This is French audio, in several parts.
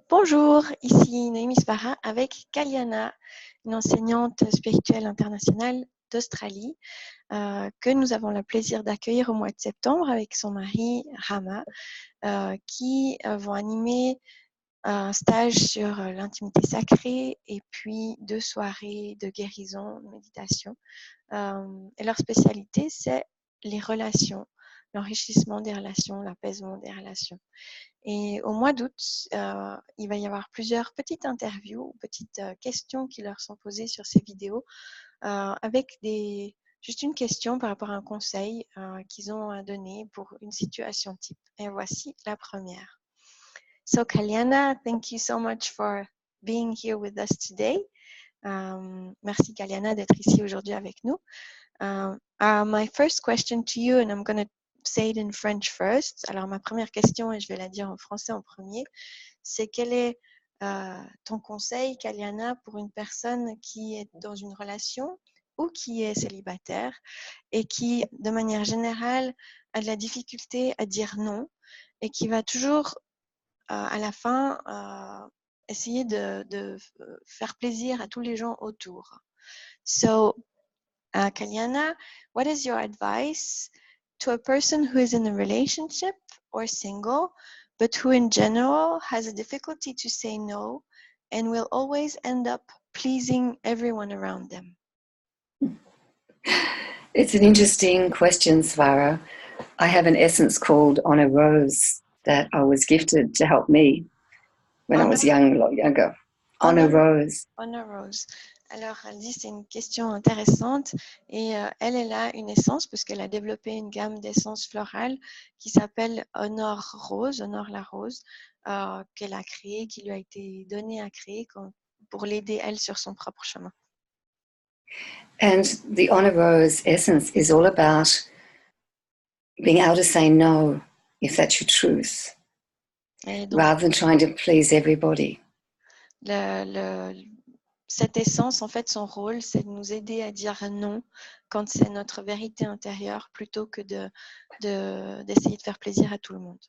Bonjour, ici Noémie Spara avec Kaliana, une enseignante spirituelle internationale d'Australie que nous avons le plaisir d'accueillir au mois de septembre avec son mari Rama qui vont animer un stage sur l'intimité sacrée et puis 2 soirées de guérison, de méditation. Et leur spécialité, c'est les relations, l'enrichissement des relations, l'apaisement des relations. Et au mois d'août, il va y avoir plusieurs petites interviews, petites questions qui leur sont posées sur ces vidéos, avec juste une question par rapport à un conseil qu'ils ont à donner pour une situation type. Et voici la première. So Kaliana, thank you so much for being here with us today. Merci Kaliana d'être ici aujourd'hui avec nous. My first question to you, and I'm going to say it in French first. Alors, ma première question, et je vais la dire en français en premier, c'est quel est ton conseil, Kaliana, pour une personne qui est dans une relation ou qui est célibataire et qui, de manière générale, a de la difficulté à dire non et qui va toujours, à la fin, essayer de faire plaisir à tous les gens autour. So, Kaliana, what is your advice to a person who is in a relationship or single, but who in general has a difficulty to say no and will always end up pleasing everyone around them? It's an interesting question, Svara. I have an essence called On a Rose that I was gifted to help me when I was young, a lot younger. On a Rose. On a Rose. Alors, elle dit c'est une question intéressante et elle a une essence parce qu'elle a développé une gamme d'essences florales qui s'appelle Honor Rose, Honor la Rose, qu'elle a créée, qui lui a été donnée à créer pour l'aider elle sur son propre chemin. And the On a Rose essence is all about being able to say no if that's your truth, donc, rather than trying to please everybody. Cette essence, en fait, son rôle, c'est de nous aider à dire non quand c'est notre vérité intérieure plutôt que d'essayer de faire plaisir à tout le monde.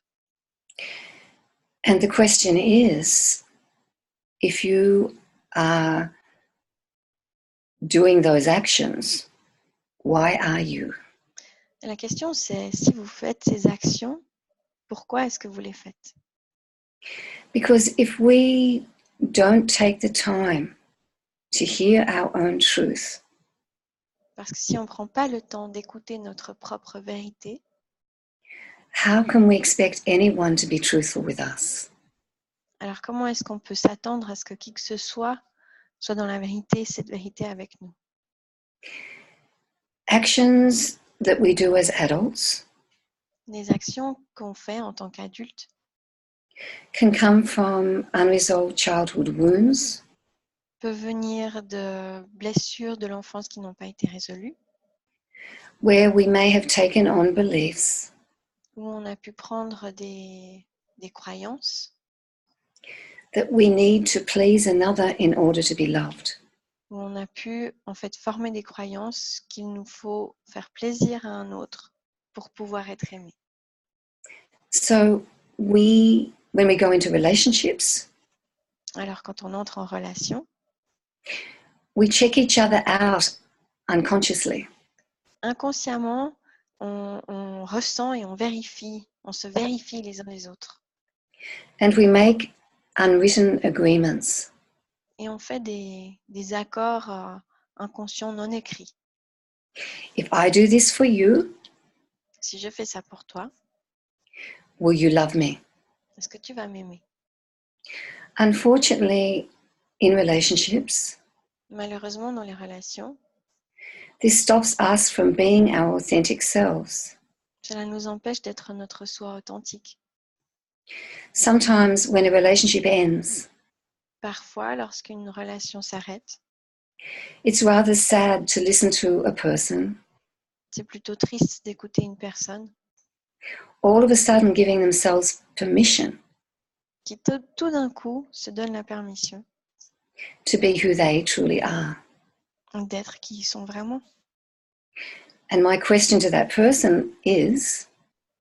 And the question is, if you are doing those actions, why are you? Et la question, c'est si vous faites ces actions, pourquoi est-ce que vous les faites? Because if we don't take the time to hear our own truth, parce que si on ne prend pas le temps d'écouter notre propre vérité, how can we expect anyone to be truthful with us? Alors comment est-ce qu'on peut s'attendre à ce que qui que ce soit dans la vérité, cette vérité avec nous? Actions that we do as adults, les actions qu'on fait en tant qu'adulte, can come from unresolved childhood wounds, peuvent venir de blessures de l'enfance qui n'ont pas été résolues, where we may have taken on beliefs où on a pu prendre des croyances, that we need to please another in order to be loved. où on a pu en fait former des croyances qu'il nous faut faire plaisir à un autre pour pouvoir être aimé. So when we go into relationships, alors quand on entre en relation, we check each other out unconsciously. Inconsciemment, on ressent et on se vérifie les uns les autres. And we make unwritten agreements. Et on fait des accords inconscients non écrits. If I do this for you, si je fais ça pour toi, will you love me? Est-ce que tu vas m'aimer? Unfortunately, in relationships, malheureusement dans les relations, this stops us from being our authentic selves. Cela nous empêche d'être notre soi authentique. Sometimes when a relationship ends, parfois lorsqu'une relation s'arrête, it's rather sad to listen to a person c'est plutôt triste d'écouter une personne all of a sudden giving themselves permission qui tout d'un coup se donne la permission to be who they truly are. D'être qui ils sont vraiment. And my question to that person is,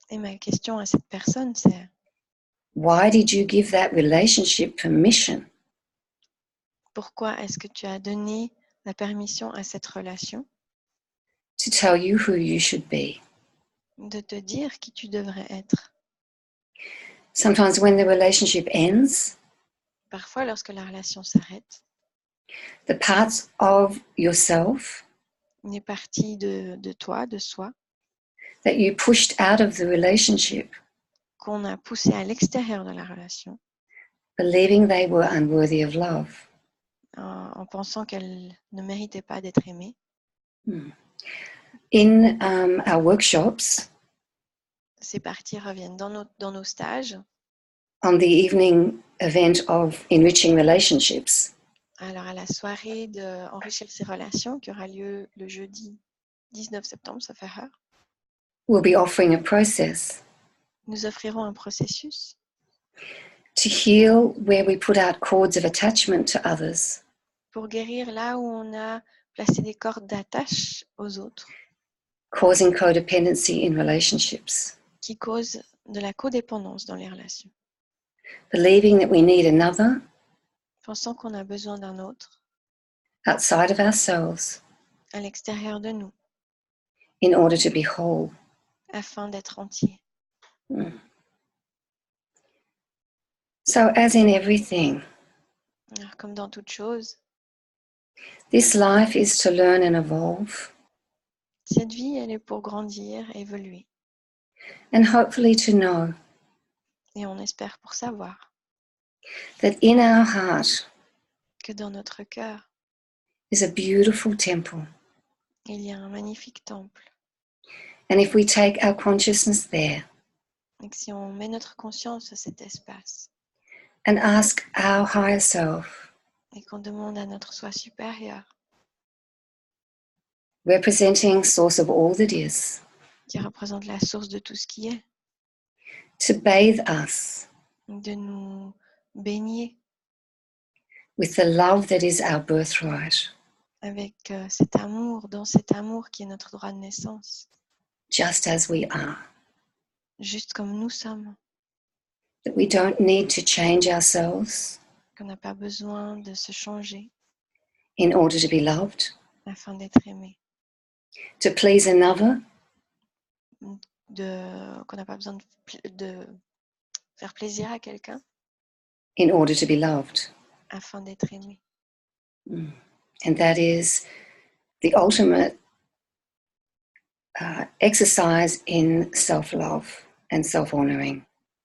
et ma question à cette personne, c'est Why did you give that relationship permission Pourquoi est-ce que tu as donné la permission à cette relation to tell you who you should be? de te dire qui tu devrais être? Sometimes when the relationship ends, Parfois, lorsque la relation s'arrête, the parts of yourself une partie de toi, de soi, that you pushed out of the relationship, qu'on a poussé à l'extérieur de la relation, believing they were unworthy of love. en pensant qu'elle ne méritait pas d'être aimée. In our workshops, Ces parties reviennent dans nos stages. on the evening event of Enriching Relationships, Alors, à la soirée d'Enrichir ses relations qui aura lieu le jeudi 19 septembre, ça fait heure, we'll be offering a process nous offrirons un processus to heal where we put out cords of attachment to others, pour guérir là où on a placé des cordes d'attache aux autres causing codependency in relationships, qui causent de la codépendance dans les relations. believing that we need another Pensant qu'on a besoin d'un autre outside of ourselves à l'extérieur de nous in order to be whole. afin d'être entier. So, as in everything, Alors, comme dans toute chose, this life is to learn and evolve, cette vie, elle est pour grandir, évoluer. and hopefully to know Et on espère pour savoir that in our heart que dans notre cœur, is a beautiful temple. il y a un magnifique temple. And if we take our consciousness there Et que si on met notre conscience à cet espace and ask our higher self, et qu'on demande à notre soi supérieur, representing source of all that is, qui représente la source de tout ce qui est, to bathe us de nous baigner with the love that is our birthright, avec cet amour, dans cet amour qui est notre droit de naissance, just as we are. juste comme nous sommes, That we don't need to change ourselves qu'on n'a pas besoin de se changer in order to be loved, afin d'être aimé, to please another qu'on n'a pas besoin de faire plaisir à quelqu'un in order to be loved. afin d'être aimé. And that is the ultimate exercise in self-love and self-honoring.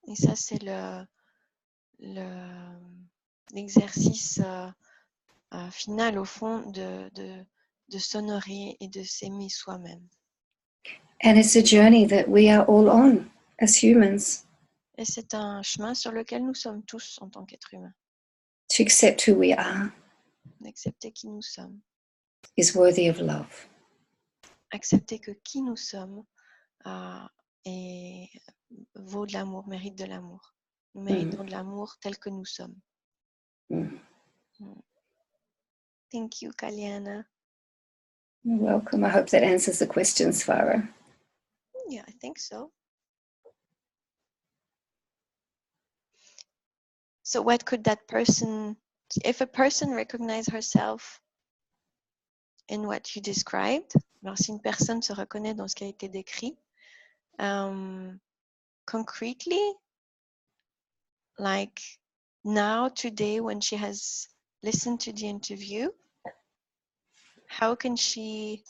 Et ça, c'est l'exercice final, au fond, de s'honorer et de s'aimer soi-même. And it's a journey that we are all on as humans, Et c'est un chemin sur lequel nous sommes tous en tant qu'êtres humains. to accept who we are D'accepter qui nous sommes. is worthy of love. Accepter que qui nous sommes vaut de l'amour, mérite de l'amour. Nous méritons de l'amour tel que nous sommes. Thank you, Kalyana. You're welcome. I hope that answers the questions, Farah. Yeah, I think so. So what could that person, if a person recognizes herself in what you described, alors si une personne se reconnaît dans ce qui a été décrit, concretely, like now, today, when she has listened to the interview, how can she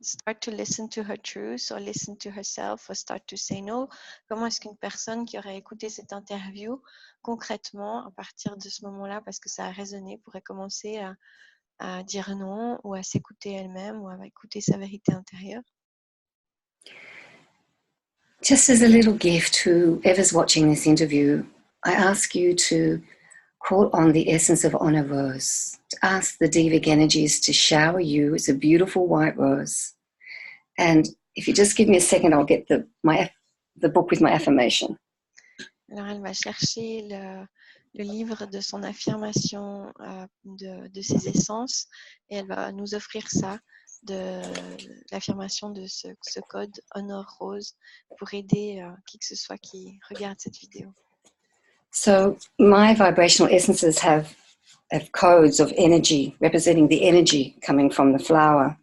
start to listen to her truth or listen to herself or start to say no? Comment est-ce qu'une personne qui aurait écouté cette interview, concrètement, à partir de ce moment-là, parce que ça a résonné, pourrait commencer à dire non ou à s'écouter elle-même ou à écouter sa vérité intérieure? Just as a little gift to whoever's watching this interview, I ask you to call on the essence of Honor Rose, to ask the Divic energies to shower you. It's a beautiful white rose. And if you just give me a second, I'll get the book with my affirmation. Alors, elle va chercher le livre de son affirmation de ses essences et elle va nous offrir ça de l'affirmation de ce code Honor Rose pour aider qui que ce soit qui regarde cette vidéo. So my vibrational essences have codes of energy, representing the energy coming from the flower.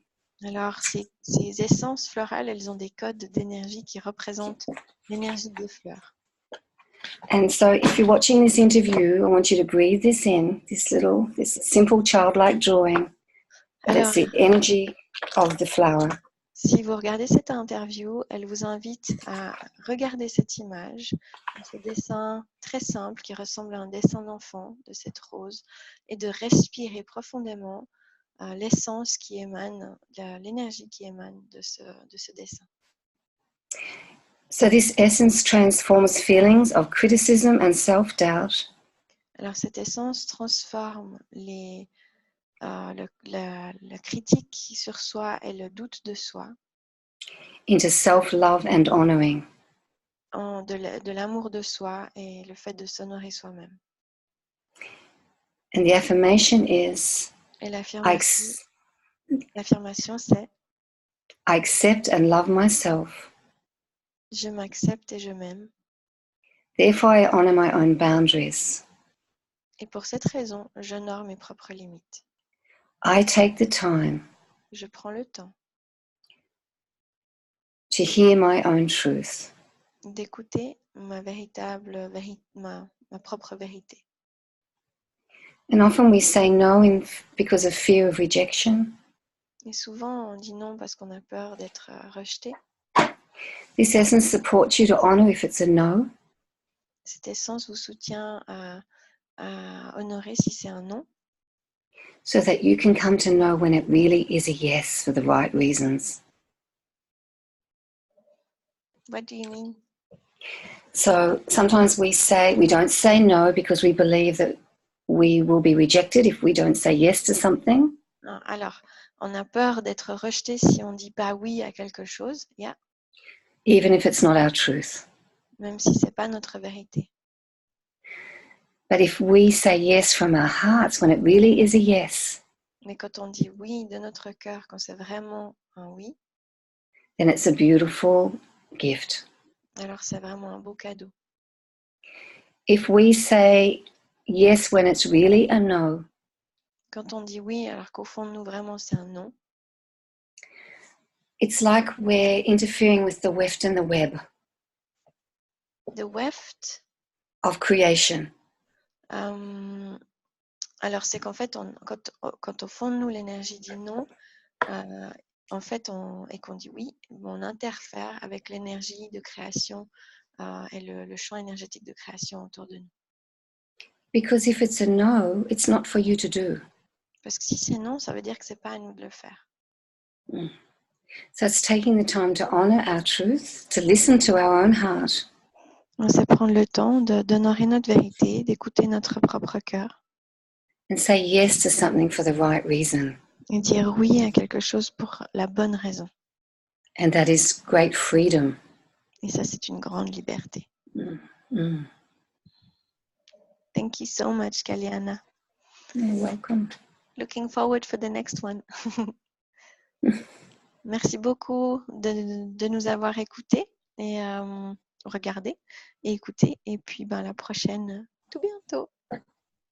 Alors, ces essences florales, elles ont des codes d'énergie qui représentent l'énergie des fleurs. And so if you're watching this interview, I want you to breathe this in, this simple childlike drawing. That's the energy of the flower. Si vous regardez cette interview, elle vous invite à regarder cette image, ce dessin très simple qui ressemble à un dessin d'enfant de cette rose, et de respirer profondément l'essence qui émane, l'énergie qui émane de ce dessin. So this essence transforms feelings of criticism and self-doubt. Alors cette essence transforme la critique sur soi et le doute de soi into self-love and honoring. De l'amour de soi et le fait de s'honorer soi-même. And the affirmation is, et l'affirmation c'est I accept and love myself. Je m'accepte et je m'aime. Therefore I honor my own boundaries. Et pour cette raison, j'honore mes propres limites. I take the time. Je prends le temps to hear my own truth. D'écouter ma propre vérité. And often we say no because of fear of rejection. Et souvent, on dit non parce qu'on a peur d'être rejeté. This essence supports you to honor if it's a no. Cette essence vous soutient à honorer si c'est un non. So that you can come to know when it really is a yes for the right reasons. What do you mean? So sometimes we don't say no because we believe that we will be rejected if we don't say yes to something. Alors, on a peur d'être rejeté si on dit pas oui à quelque chose. Yeah. Even if it's not our truth. Même si c'est pas notre vérité. But if we say yes from our hearts when it really is a yes. Mais quand on dit oui de notre cœur, quand c'est vraiment un oui. Then it's a beautiful gift. Alors c'est vraiment un beau cadeau. If we say yes when it's really a no. Quand on dit oui alors qu'au fond de nous vraiment c'est un non. It's like we're interfering with the weft and the web. The weft of creation. Alors c'est qu'en fait quand au fond de nous l'énergie dit non, en fait et qu'on dit oui, on interfère avec l'énergie de création et le champ énergétique de création autour de nous. Because if it's a no, it's not for you to do. Parce que si c'est non, ça veut dire que c'est pas à nous de le faire. So it's taking the time to honor our truth, to listen to our own heart. C'est prendre le temps d'honorer notre vérité, d'écouter notre propre cœur. And say yes to something for the right reason. Et dire oui à quelque chose pour la bonne raison. And that is great freedom. Et ça, c'est une grande liberté. Thank you so much, Kalyana. You're welcome. Looking forward for the next one. Merci beaucoup de nous avoir écoutés et regardés et écoutés. Et puis, la prochaine, tout bientôt.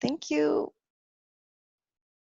Thank you.